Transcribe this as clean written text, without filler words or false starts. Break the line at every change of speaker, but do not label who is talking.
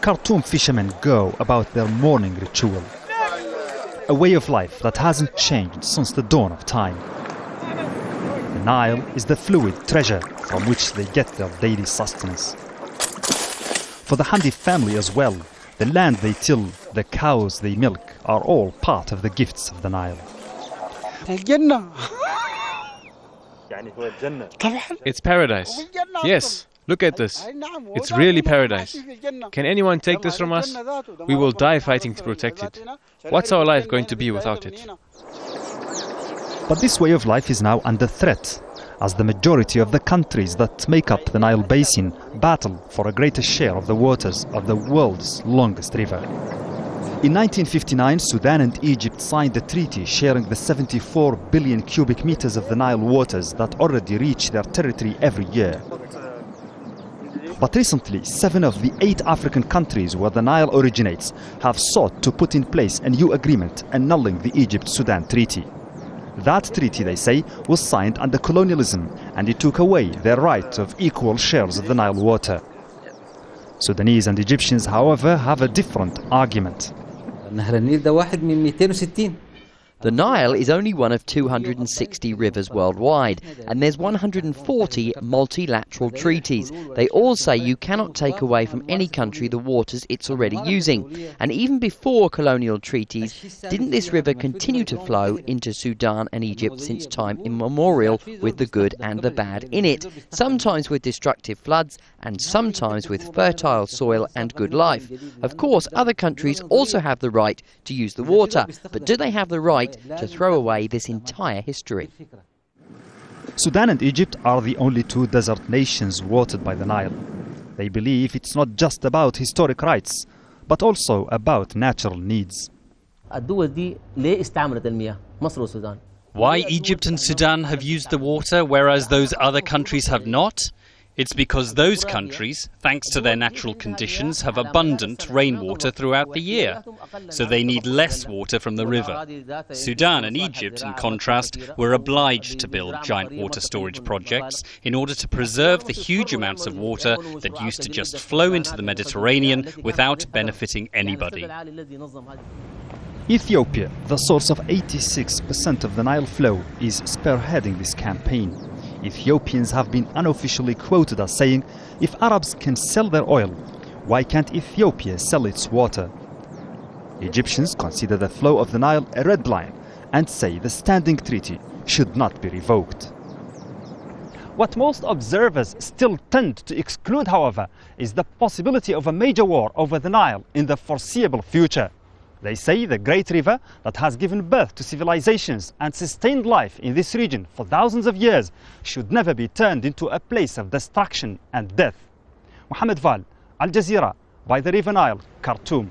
Khartoum fishermen go about their morning ritual, a way of life that hasn't changed since the dawn of time. The Nile is the fluid treasure from which they get their daily sustenance. For the Hamdi family as well, the land they till, the cows they milk, are all part of the gifts of the Nile.
It's paradise. Yes, look at this. It's really paradise. Can anyone take this from us? We will die fighting to protect it. What's our life going to be without it?
But this way of life is now under threat, as the majority of the countries that make up the Nile Basin battle for a greater share of the waters of the world's longest river. In 1959, Sudan and Egypt signed a treaty sharing the 74 billion cubic meters of the Nile waters that already reach their territory every year. But recently, 7 of the 8 African countries where the Nile originates have sought to put in place a new agreement annulling the Egypt-Sudan treaty. That treaty, they say, was signed under colonialism, and it took away their right of equal shares of the Nile water. Sudanese and Egyptians, however, have a different argument.
The Nile is only one of 260 rivers worldwide, and there's 140 multilateral treaties. They all say you cannot take away from any country the waters it's already using. And even before colonial treaties, didn't this river continue to flow into Sudan and Egypt since time immemorial, with the good and the bad in it, sometimes with destructive floods and sometimes with fertile soil and good life? Of course, other countries also have the right to use the water, but do they have the right to throw away this entire history?
Sudan and Egypt are the only 2 desert nations watered by the Nile. They believe it's not just about historic rights, but also about natural needs.
Why Egypt and Sudan have used the water, whereas those other countries have not? It's because those countries, thanks to their natural conditions, have abundant rainwater throughout the year, so they need less water from the river. Sudan and Egypt, in contrast, were obliged to build giant water storage projects in order to preserve the huge amounts of water that used to just flow into the Mediterranean without benefiting anybody.
Ethiopia, the source of 86% of the Nile flow, is spearheading this campaign. Ethiopians have been unofficially quoted as saying, if Arabs can sell their oil, why can't Ethiopia sell its water? Egyptians consider the flow of the Nile a red line and say the standing treaty should not be revoked. What most observers still tend to exclude, however, is the possibility of a major war over the Nile in the foreseeable future. They say the great river that has given birth to civilizations and sustained life in this region for thousands of years should never be turned into a place of destruction and death. Mohammed Val, Al Jazeera, by the River Nile, Khartoum.